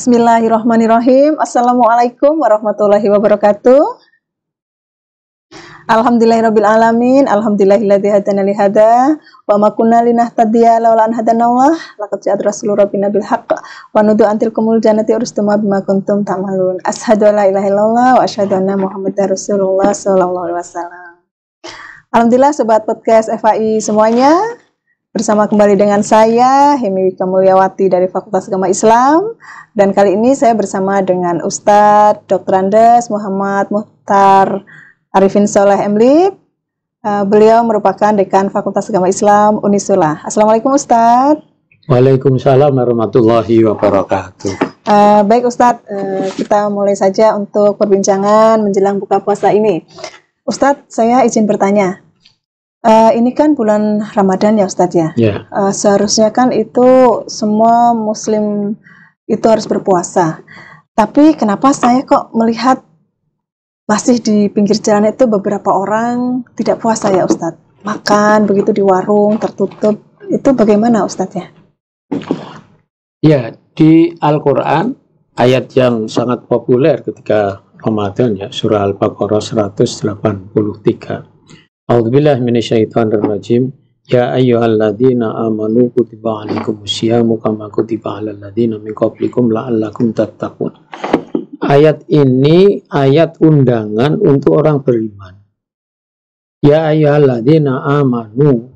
Bismillahirrahmanirrahim. Assalamualaikum warahmatullahi wabarakatuh. Alhamdulillahirabbil alamin. Alhamdulillahilladzi hadana li hada wa ma kunna linahtadiya laula an hadanallah. Laqad ja'at rasulur rabbina bil haqq wa nudu antil kumul jannati urstuma bima kuntum ta'malun. Asyhadu an la ilaha illallah wa asyhadu anna Muhammadar Rasulullah sallallahu alaihi wasallam. Alhamdulillah sobat podcast FAI semuanya. Bersama kembali dengan saya, Hemi Wika Mulyawati dari Fakultas Agama Islam. Dan kali ini saya bersama dengan Ustadz Dr. Andes Muhammad Muhtar Arifin Soleh MLib. Beliau merupakan Dekan Fakultas Agama Islam Unisula. Assalamualaikum Ustadz. Waalaikumsalam warahmatullahi wabarakatuh. Baik Ustadz, kita mulai saja untuk perbincangan menjelang buka puasa ini. Ustadz, saya izin bertanya. Ini kan bulan Ramadan ya Ustadz ya. Yeah. Seharusnya kan itu semua Muslim itu harus berpuasa. Tapi kenapa saya kok melihat masih di pinggir jalan itu beberapa orang tidak puasa ya Ustadz? Makan begitu di warung tertutup. Itu bagaimana Ustadz ya? Ya, di Al-Quran ayat yang sangat populer ketika Ramadan ya, surah Al-Baqarah 183. A'udzubillahi minasyaitonirrajim. Ya ayyuhalladzina amanu kutiba alaikumusyamu kama kutiba alal ladzina min qablikum la'allakum tattaqun. Ayat ini ayat undangan untuk orang beriman. Ya ayyuhalladzina amanu,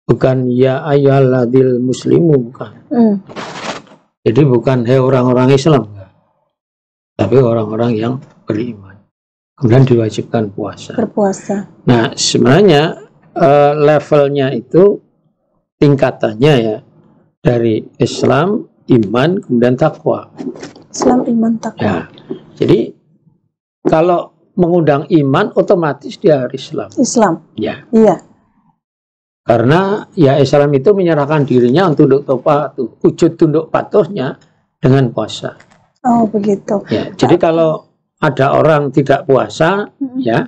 bukan ya ayyuhalladzil muslimu, bukan. Jadi bukan hai orang-orang Islam, tapi orang-orang yang beriman. Kemudian diwajibkan puasa. Berpuasa. Nah, sebenarnya levelnya itu tingkatannya ya dari Islam, iman, kemudian takwa. Islam, iman, takwa. Ya, jadi kalau mengundang iman, otomatis dia harus Islam. Islam. Ya. Iya. Karena ya Islam itu menyerahkan dirinya untuk patuh, wujud tunduk patuhnya dengan puasa. Oh begitu. Ya, jadi kalau ada orang tidak puasa, ya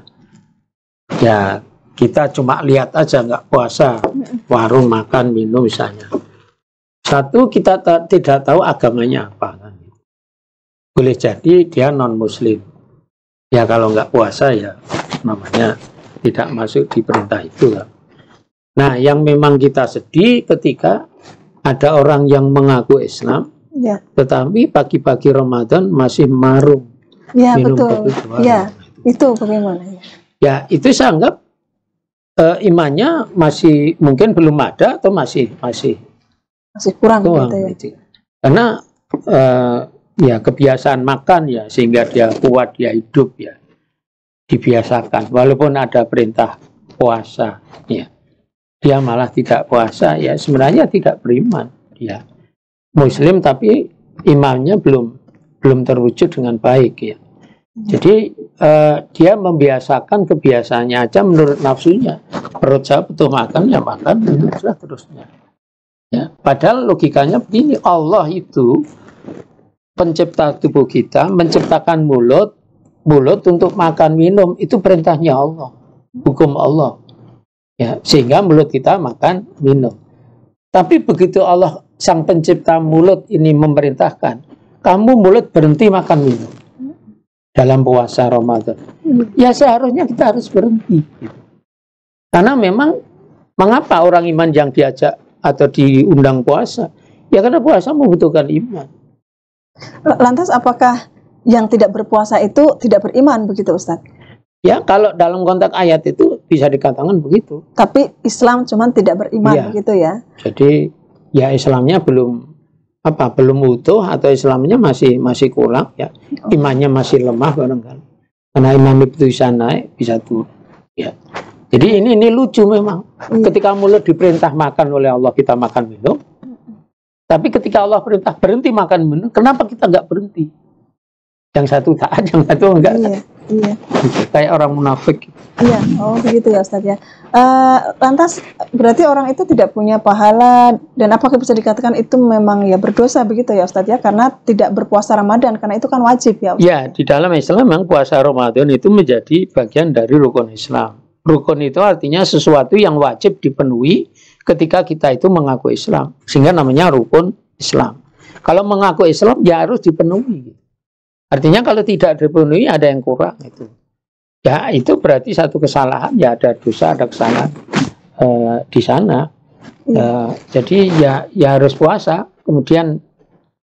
kita cuma lihat aja nggak puasa, warung makan minum misalnya. Satu, kita tidak tahu agamanya apa, kan? Boleh jadi dia non Muslim. Ya kalau nggak puasa ya namanya tidak masuk di perintah itu. Kan? Nah, yang memang kita sedih ketika ada orang yang mengaku Islam, ya, tetapi pagi-pagi Ramadan masih marung. Ya betul. Ya itu bagaimana ya? Ya itu saya anggap imannya masih mungkin belum ada atau masih kurang gitu ya. Gitu. Karena ya kebiasaan makan ya sehingga dia kuat, dia hidup ya dibiasakan. Walaupun ada perintah puasa, ya dia malah tidak puasa ya sebenarnya tidak beriman. Ya Muslim tapi imannya belum terwujud dengan baik ya. Jadi dia membiasakan kebiasaannya aja menurut nafsunya. Perut saya butuh makan ya makan dan seterusnya. Ya, padahal logikanya begini, Allah itu pencipta tubuh kita, menciptakan mulut untuk makan minum, itu perintahnya Allah, hukum Allah. Ya, sehingga mulut kita makan minum. Tapi begitu Allah sang pencipta mulut ini memerintahkan, kamu mulut berhenti makan minum dalam puasa Ramadan. Ya seharusnya kita harus berhenti. Karena memang mengapa orang iman yang diajak atau diundang puasa? Ya karena puasa membutuhkan iman. Lantas apakah yang tidak berpuasa itu tidak beriman begitu Ustadz? Ya kalau dalam konteks ayat itu bisa dikatakan begitu. Tapi Islam cuman tidak beriman ya, begitu ya? Jadi ya Islamnya belum utuh atau Islamnya masih kurang ya, imannya masih lemah barangkali. Karena iman itu bisa naik bisa turun ya. Jadi ini lucu memang. Ketika mulut diperintah makan oleh Allah kita makan minum, tapi ketika Allah perintah berhenti makan minum, kenapa kita nggak berhenti? Yang satu taat, yang satu enggak. Iya. Kayak orang munafik. Iya, oh begitu ya Ustadz ya. Lantas berarti orang itu tidak punya pahala dan apakah bisa dikatakan itu memang ya berdosa begitu ya Ustadz ya? Karena tidak berpuasa Ramadan, karena itu kan wajib ya Ustadz. Ya, di dalam Islam memang puasa Ramadan itu menjadi bagian dari rukun Islam. Rukun itu artinya sesuatu yang wajib dipenuhi ketika kita itu mengaku Islam. Sehingga namanya rukun Islam. Kalau mengaku Islam ya harus dipenuhi. Artinya kalau tidak dipenuhi ada yang kurang itu. Ya itu berarti satu kesalahan, ya ada dosa, ada kesalahan di sana. Jadi ya harus puasa. Kemudian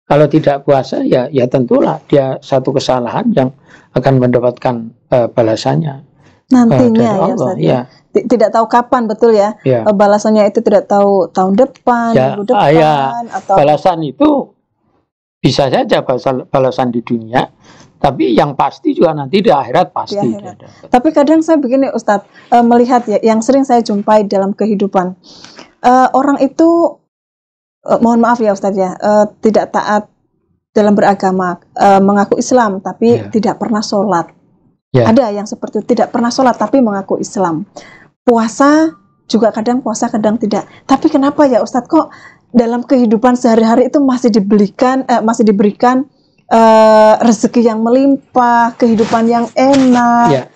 kalau tidak puasa ya tentulah dia satu kesalahan yang akan mendapatkan balasannya nantinya dari Allah. Ya. Tidak tahu kapan betul ya. Balasannya itu tidak tahu tahun depan, minggu depan atau balasan itu bisa saja balasan di dunia, tapi yang pasti juga nanti di akhirat pasti. Di akhirat. Tapi kadang saya begini Ustadz, melihat ya, yang sering saya jumpai dalam kehidupan, orang itu mohon maaf ya Ustadz ya, tidak taat dalam beragama, mengaku Islam tapi tidak pernah sholat. Ada yang seperti itu, tidak pernah sholat tapi mengaku Islam. Puasa juga kadang puasa kadang tidak. Tapi kenapa ya Ustadz kok dalam kehidupan sehari-hari itu masih diberikan rezeki yang melimpah, kehidupan yang enak,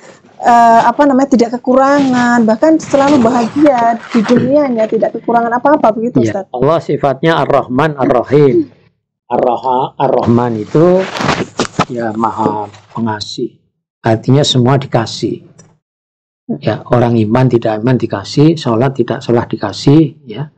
tidak kekurangan, bahkan selalu bahagia di dunianya, tidak kekurangan apa-apa begitu Ustaz. Allah sifatnya Ar-Rahman Ar-Rahim. Ar-Rahman itu ya maha pengasih. Artinya semua dikasih. Ya, orang iman tidak iman dikasih, sholat tidak sholat dikasih, ya.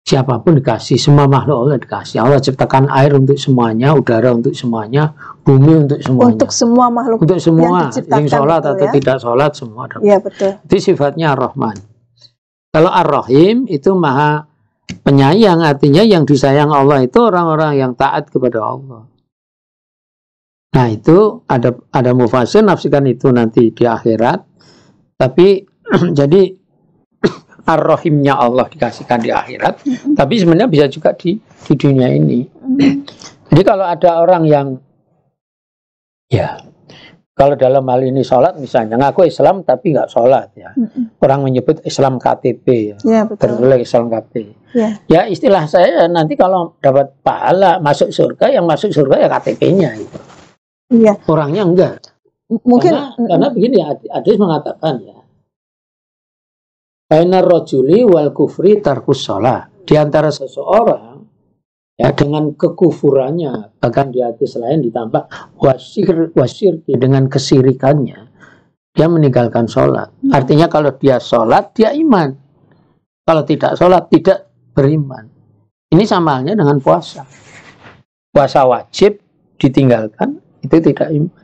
Siapapun dikasih, semua makhluk Allah dikasih. Allah ciptakan air untuk semuanya, udara untuk semuanya, bumi untuk semuanya. Untuk semua makhluk. Untuk semua, yang sholat atau tidak sholat semua. Iya betul. Itu sifatnya Ar-Rahman. Kalau Ar-Rahim itu maha penyayang, artinya yang disayang Allah itu orang-orang yang taat kepada Allah. Nah itu ada mufasir nafsikan itu nanti di akhirat. Tapi jadi Ar-Rahimnya Allah dikasihkan di akhirat, tapi sebenarnya bisa juga di dunia ini. Jadi kalau ada orang yang ya kalau dalam hal ini sholat misalnya ngaku Islam tapi nggak sholat ya, orang menyebut Islam KTP ya, betul. Islam KTP. Ya istilah saya nanti kalau dapat pahala masuk surga, yang masuk surga ya KTP-nya itu. Orangnya enggak. Mungkin karena begini hadis mengatakan ya, bainar rajuli wal kufri tarkus shalah. Di antara seseorang ya dengan kekufurannya, bahkan di hadis lain ditambah wasirki dengan kesirikannya, dia meninggalkan sholat. Artinya kalau dia sholat dia iman, kalau tidak sholat tidak beriman. Ini sama halnya dengan puasa. Puasa wajib ditinggalkan itu tidak iman.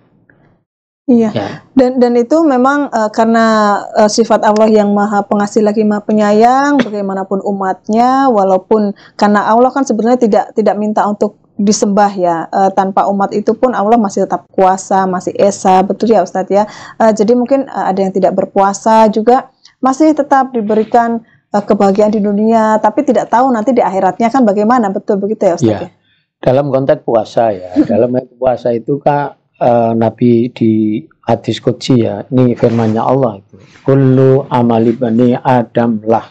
Iya, dan itu memang karena sifat Allah yang maha pengasih lagi maha penyayang, bagaimanapun umatnya, walaupun karena Allah kan sebenarnya tidak minta untuk disembah ya, tanpa umat itu pun Allah masih tetap kuasa, masih esa, betul ya Ustadz ya. Jadi mungkin ada yang tidak berpuasa juga masih tetap diberikan kebahagiaan di dunia, tapi tidak tahu nanti di akhiratnya kan bagaimana, betul begitu ya Ustadz ya. Dalam konteks puasa ya, dalam puasa itu Kak, Nabi di hadis qudsi ya, ini firmannya Allah itu, kullu amali bani Adam lah,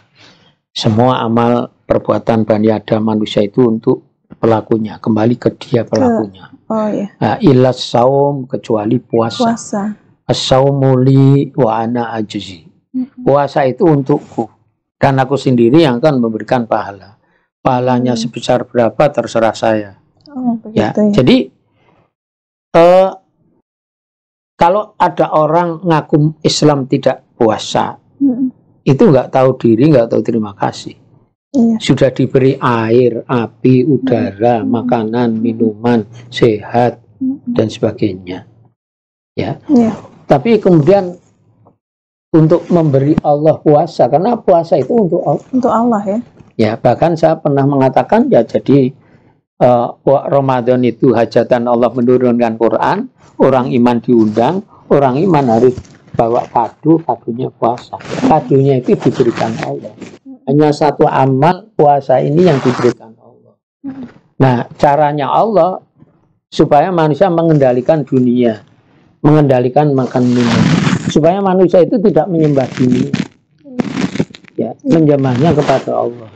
semua amal perbuatan bani Adam manusia itu untuk pelakunya, kembali ke dia pelakunya. Nah, ilas saum, kecuali puasa. As-saumu li wa ana ajzi. Puasa itu untukku dan aku sendiri yang akan memberikan pahala. Pahalanya sebesar berapa terserah saya. Jadi kalau ada orang ngaku Islam tidak puasa, itu nggak tahu diri, nggak tahu terima kasih. Sudah diberi air, api, udara, makanan, minuman, sehat dan sebagainya. Tapi kemudian untuk memberi Allah puasa, karena puasa itu untuk Allah. Untuk Allah ya. Ya, bahkan saya pernah mengatakan ya jadi Ramadan itu hajatan Allah menurunkan Quran, orang iman diundang, orang iman harus bawa kado, kadonya puasa. Kadonya itu diberikan Allah. Hanya satu amal puasa ini yang diberikan Allah. Nah, caranya Allah supaya manusia mengendalikan dunia, mengendalikan makan minum, supaya manusia itu tidak menyembah dunia, ya, menyembahnya kepada Allah.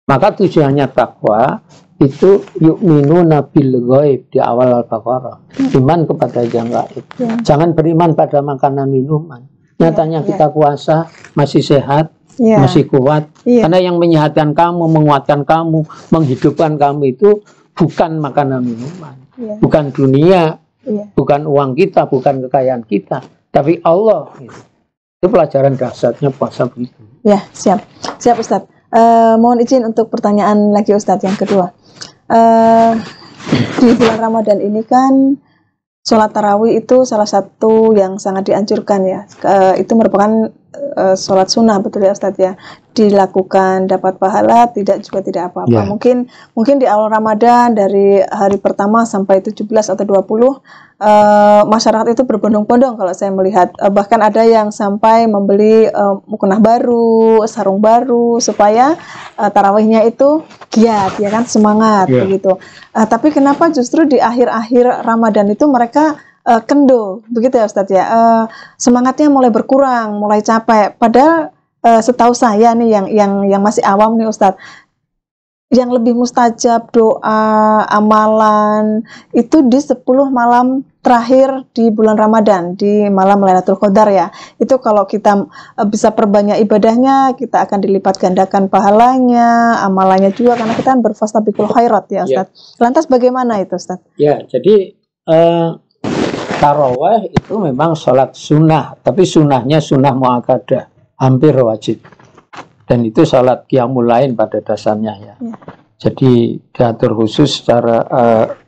Maka tujuannya takwa itu yu'minuna bil ghaib di awal Al-Baqarah, iman kepada yang gaib. Jangan beriman pada makanan minuman. Nyatanya kita puasa masih sehat, masih kuat, karena yang menyehatkan kamu, menguatkan kamu, menghidupkan kamu itu bukan makanan minuman, bukan dunia, bukan uang kita, bukan kekayaan kita, tapi Allah. Gitu. Itu pelajaran dasarnya puasa begitu. Ya, siap Ustadz. Mohon izin untuk pertanyaan lagi Ustadz yang kedua. Di bulan Ramadan ini kan sholat tarawih itu salah satu yang sangat dianjurkan ya. Itu merupakan sholat sunnah, betul ya Ustadz ya. Dilakukan dapat pahala, tidak apa-apa. Yeah. Mungkin di awal Ramadan dari hari pertama sampai 17 atau 20 masyarakat itu berbondong-bondong kalau saya melihat. Bahkan ada yang sampai membeli mukena baru, sarung baru supaya tarawihnya itu giat ya kan, semangat begitu. Tapi kenapa justru di akhir-akhir Ramadan itu mereka kendor begitu ya Ustadz ya, semangatnya mulai berkurang, mulai capek. Padahal setahu saya nih yang masih awam nih Ustadz, yang lebih mustajab doa, amalan itu di 10 malam terakhir di bulan Ramadan, di malam Lailatul Qadar ya. Itu kalau kita bisa perbanyak ibadahnya, kita akan dilipat gandakan pahalanya, amalannya juga, karena kita kan berfastabiqul khairat ya Ustadz. Lantas bagaimana itu Ustadz? Ya, jadi tarawih itu memang sholat sunnah, tapi sunnahnya sunnah muakkadah, hampir wajib. Dan itu sholat qiyamul lail pada dasarnya ya. Jadi diatur khusus secara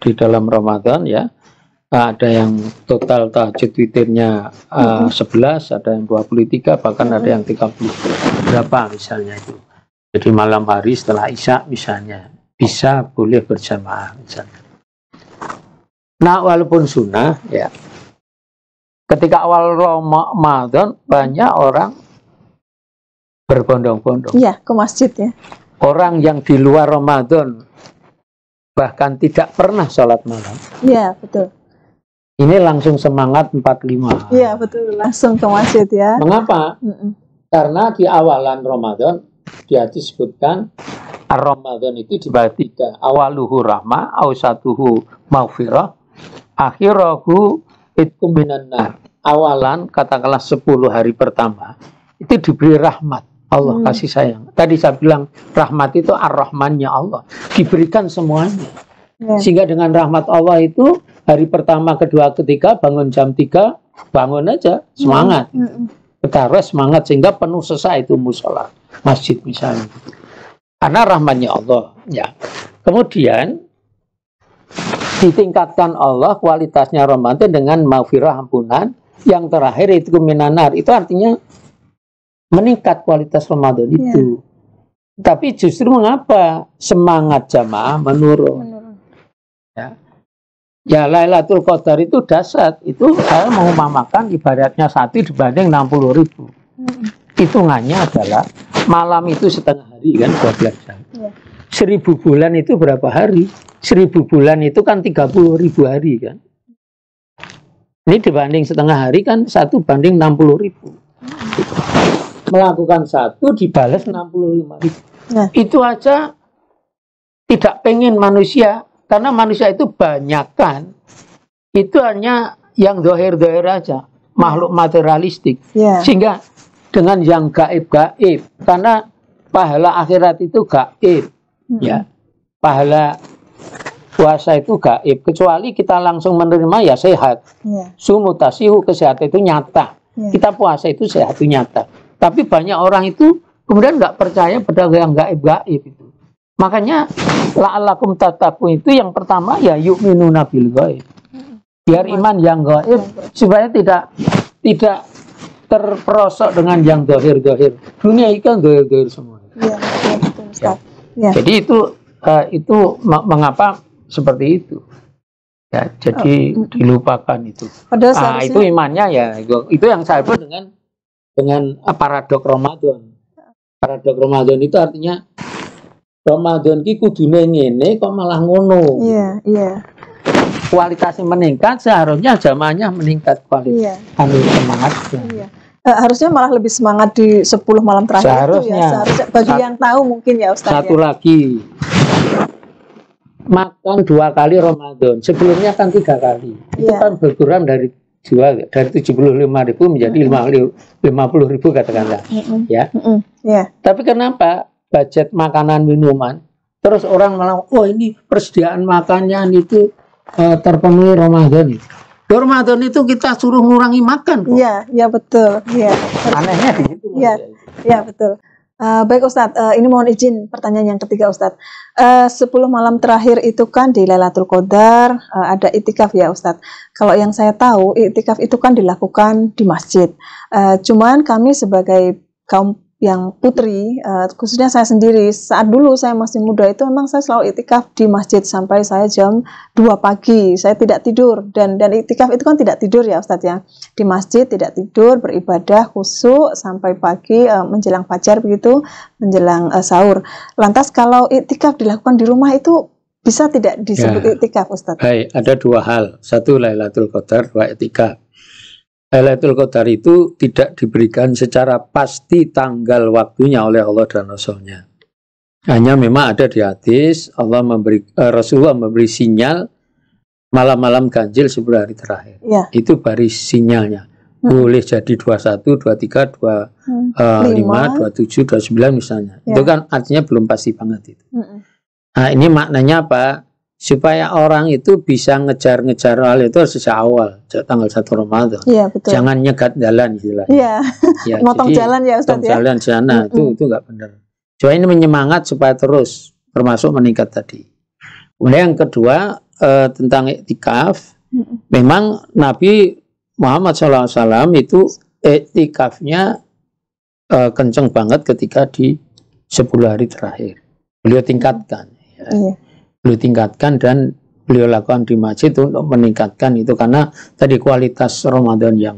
di dalam Ramadan ya. Ada yang total tahajud witirnya 11, ada yang 23, bahkan ada yang 30 berapa misalnya itu. Jadi malam hari setelah Isya misalnya bisa boleh berjamaah misalnya. Nah, walaupun sunnah ya, ketika awal Ramadan banyak orang berbondong-bondong. Iya, ke masjid ya. Orang yang di luar Ramadan bahkan tidak pernah sholat malam. Iya, betul. Ini langsung semangat 45. Iya, betul. Langsung ke masjid ya. Mengapa? Karena di awalan Ramadan dia disebutkan Ramadan itu dibagi 3. Awaluhu rahmah, awsatuhu maghfirah, akhirahu itqum minan nar. Awalan katakanlah 10 hari pertama itu diberi rahmat. Allah kasih sayang. Tadi saya bilang rahmat itu ar-Rahmannya Allah. Diberikan semuanya. Sehingga dengan rahmat Allah itu hari pertama, kedua, ketiga bangun jam 3, bangun aja semangat. Kita semangat sehingga penuh sesak itu musola, masjid misalnya. Karena rahmatnya Allah. Ya. Kemudian ditingkatkan Allah kualitasnya Ramadan dengan maghfirah, ampunan. Yang terakhir itu minanar. Itu artinya meningkat kualitas Ramadan itu. Tapi justru mengapa semangat jamaah menurun? Ya, Lailatul Qadar itu dahsyat. Itu saya mengumpamakan ibaratnya 1 dibanding 60.000. Hitungannya adalah malam itu setengah hari kan, 12 jam. 1000 bulan itu berapa hari? 1000 bulan itu kan 30.000 hari kan. Ini dibanding setengah hari kan 1 banding 60.000. Melakukan 1 dibalas 65.000. Itu aja tidak pengen manusia, karena manusia itu banyak kan. Itu hanya yang dohir-dohir aja, makhluk materialistik. Sehingga dengan yang gaib-gaib, karena pahala akhirat itu gaib. Ya, pahala puasa itu gaib. Kecuali kita langsung menerima ya sehat. Sumutasihu, kesehatan itu nyata. Kita puasa itu sehat itu nyata. Tapi banyak orang itu kemudian nggak percaya pada yang gaib-gaib itu. Makanya la'allakum tattaqun itu yang pertama ya yu'minuna bil ghaib. Biar iman yang gaib supaya tidak terperosok dengan yang dohir-dohir. Dunia itu kan dohir-dohir semua. Jadi itu mengapa seperti itu. Ya, jadi dilupakan itu. Itu imannya ya. Itu yang saya sebut dengan paradok Ramadan. Paradok Ramadan itu artinya Ramadan ki kudune ngene kok malah ngono. Kualitasnya meningkat, seharusnya jamaahnya meningkat kualitas. Semangatnya. Harusnya malah lebih semangat di 10 malam terakhir itu ya. Seharusnya bagi yang tahu mungkin ya Ustaz. Satu lagi. Makan 2 kali Ramadan. Sebelumnya kan 3 kali. Itu kan berkurang dari 75.000 menjadi 50.000 katakanlah. Tapi kenapa budget makanan minuman terus orang malah, oh ini persediaan makannya itu terpenuhi Ramadan itu. Ramadan itu kita suruh ngurangi makan kok. Iya, iya betul. Iya. Anehnya di situ. Iya, iya betul. Baik Ustadz, ini mohon izin pertanyaan yang ketiga Ustadz. 10 malam terakhir itu kan di Lailatul Qadar ada itikaf ya Ustadz. Kalau yang saya tahu itikaf itu kan dilakukan di masjid. Cuman kami sebagai kaum yang putri, khususnya saya sendiri, saat dulu saya masih muda itu memang saya selalu itikaf di masjid sampai saya jam 2 pagi. Saya tidak tidur dan itikaf itu kan tidak tidur ya Ustadz ya. Di masjid tidak tidur, beribadah khusyuk sampai pagi menjelang fajar begitu, menjelang sahur. Lantas kalau itikaf dilakukan di rumah itu bisa tidak disebut itikaf Ustadz? Baik, ada dua hal. Satu Lailatul Qadar, dua itikaf. Lailatul Qadar itu tidak diberikan secara pasti tanggal waktunya oleh Allah dan Rasulnya. Hanya memang ada di hadis Rasulullah memberi sinyal malam-malam ganjil 10 hari terakhir. Ya. Itu baris sinyalnya. Boleh jadi 21, 23, 25, 27, 29 misalnya. Ya. Itu kan artinya belum pasti banget itu. Nah, ini maknanya apa? Supaya orang itu bisa ngejar-ngejar hal itu sejak awal, tanggal 1 Ramadan. Iya, betul. Jangan nyegat jalan istilahnya. Iya. Ya, motong jalan ya Ustaz ya. Jalan sana itu nggak benar. Cuma ini menyemangat supaya terus termasuk meningkat tadi. Kemudian yang kedua tentang iktikaf, memang Nabi Muhammad SAW itu iktikafnya kenceng banget ketika di 10 hari terakhir. Beliau tingkatkan. Ya. Iya. Beliau tingkatkan dan beliau lakukan di masjid untuk meningkatkan itu karena tadi kualitas Ramadan yang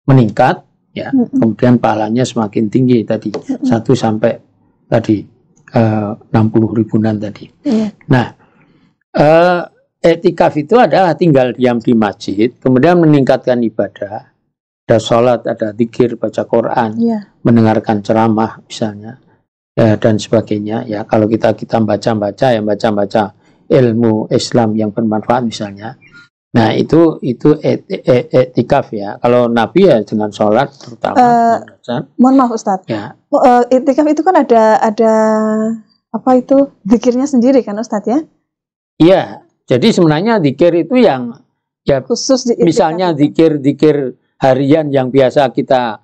meningkat ya, kemudian pahalanya semakin tinggi tadi 1 sampai tadi 60 ribuan tadi. Nah, iktikaf itu adalah tinggal diam di masjid, kemudian meningkatkan ibadah, ada sholat, ada zikir, baca Quran, mendengarkan ceramah misalnya. Dan sebagainya ya, kalau kita baca-baca ya, baca ilmu Islam yang bermanfaat misalnya. Nah itu iktikaf ya. Kalau Nabi ya dengan sholat terutama. Mohon maaf Ustadz. Ya. Iktikaf itu kan ada apa itu zikirnya sendiri kan Ustadz ya? Iya. Jadi sebenarnya zikir itu yang ya khusus misalnya zikir harian yang biasa kita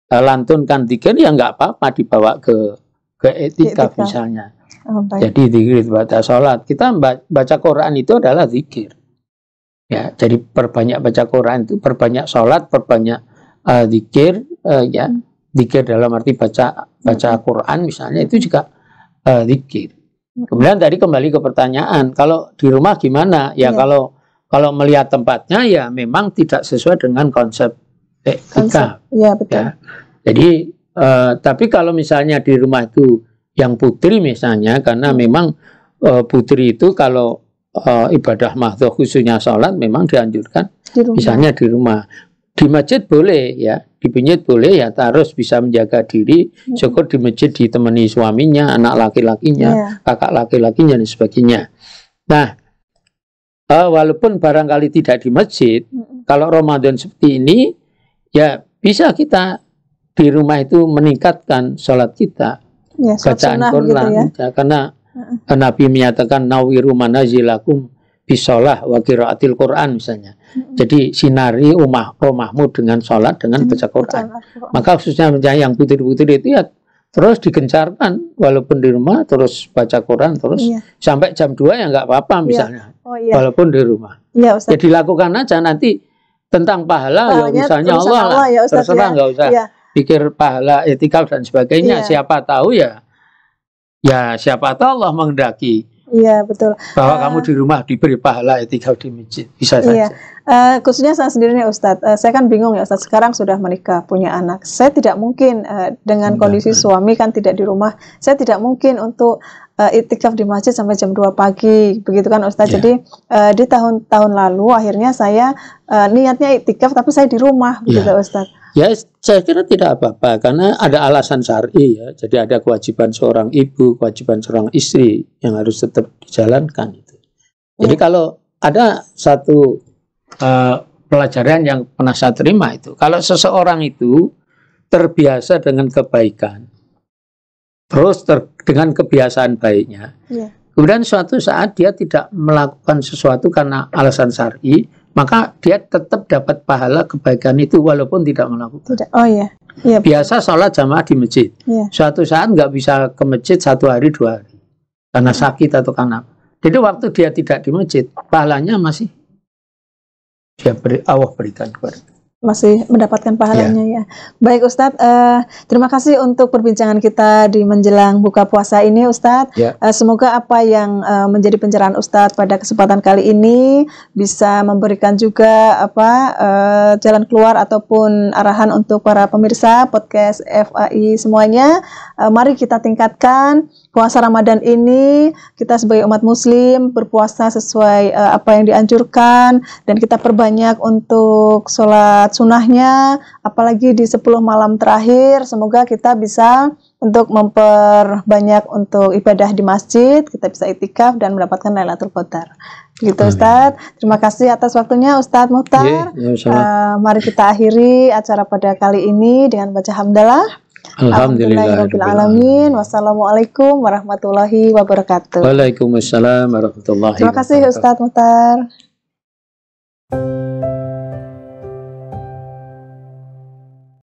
lantunkan zikir ya nggak apa-apa dibawa ke iktikaf misalnya. Jadi zikir baca sholat, kita baca Quran itu adalah zikir. Ya, jadi perbanyak baca Quran itu, perbanyak sholat, perbanyak zikir, ya, zikir dalam arti baca Quran misalnya itu juga zikir. Kemudian tadi kembali ke pertanyaan, kalau di rumah gimana? Ya, kalau melihat tempatnya ya memang tidak sesuai dengan konsep iktikaf. Iya betul. Ya. Jadi tapi kalau misalnya di rumah itu yang putri misalnya, karena memang putri itu kalau ibadah mahdoh khususnya sholat memang dianjurkan misalnya di rumah. Di masjid boleh ya, di masjid boleh ya, harus bisa menjaga diri, syukur di masjid ditemani suaminya, anak laki-lakinya, kakak laki-lakinya dan sebagainya. Nah, walaupun barangkali tidak di masjid, kalau Ramadan seperti ini ya bisa kita di rumah itu meningkatkan sholat kita, bacaan Quran gitu ya. Karena Nabi menyatakan nawiru manazilakum bisolah wa qiraatil Quran misalnya. Jadi sinari rumahmu dengan sholat, dengan baca Quran. Maka khususnya yang putri-putri itu ya terus digencarkan walaupun di rumah terus baca Quran terus sampai jam 2 ya nggak apa-apa misalnya. Walaupun di rumah. Jadi lakukan aja, nanti tentang pahala ya misalnya Allah ya, terserah, nggak usah pikir pahala iktikaf dan sebagainya. Siapa tahu ya siapa tahu Allah menghendaki. Iya betul. Bahwa kamu di rumah diberi pahala iktikaf di masjid, bisa saja. Khususnya saya sendiri nih Ustadz, saya kan bingung ya Ustadz, sekarang sudah menikah, punya anak. Saya tidak mungkin dengan kondisi suami kan tidak di rumah, saya tidak mungkin untuk iktikaf di masjid sampai jam 2 pagi, begitu kan Ustadz. Jadi di tahun-tahun lalu akhirnya saya niatnya iktikaf tapi saya di rumah, begitu Ustadz. Ya, saya kira tidak apa-apa karena ada alasan syar'i ya. Jadi ada kewajiban seorang ibu, kewajiban seorang istri yang harus tetap dijalankan itu. Jadi kalau ada satu pelajaran yang pernah saya terima itu, kalau seseorang itu terbiasa dengan kebaikan, terus dengan kebiasaan baiknya. Kemudian suatu saat dia tidak melakukan sesuatu karena alasan syar'i, maka dia tetap dapat pahala kebaikan itu walaupun tidak melakukan. Oh iya. Biasa sholat jamaah di masjid. Suatu saat nggak bisa ke masjid 1 hari 2 hari karena sakit atau karena. Jadi waktu dia tidak di masjid, pahalanya masih Allah berikan kepada. Masih mendapatkan pahalanya ya. Baik Ustadz, terima kasih untuk perbincangan kita di menjelang buka puasa ini Ustadz. Semoga apa yang menjadi pencerahan Ustadz pada kesempatan kali ini bisa memberikan juga jalan keluar ataupun arahan untuk para pemirsa podcast FAI semuanya. Mari kita tingkatkan puasa Ramadan ini, kita sebagai umat muslim berpuasa sesuai apa yang dianjurkan, dan kita perbanyak untuk sholat sunnahnya, apalagi di 10 malam terakhir. Semoga kita bisa untuk memperbanyak untuk ibadah di masjid, kita bisa iktikaf dan mendapatkan Lailatul Qadar. Gitu Ustadz, terima kasih atas waktunya Ustadz Muhtar. Mari kita akhiri acara pada kali ini dengan baca hamdalah. Alhamdulillahirabbil alamin. Wassalamualaikum warahmatullahi wabarakatuh. Waalaikumsalam warahmatullahi wabarakatuh. Terima kasih Ustadz Muhtar.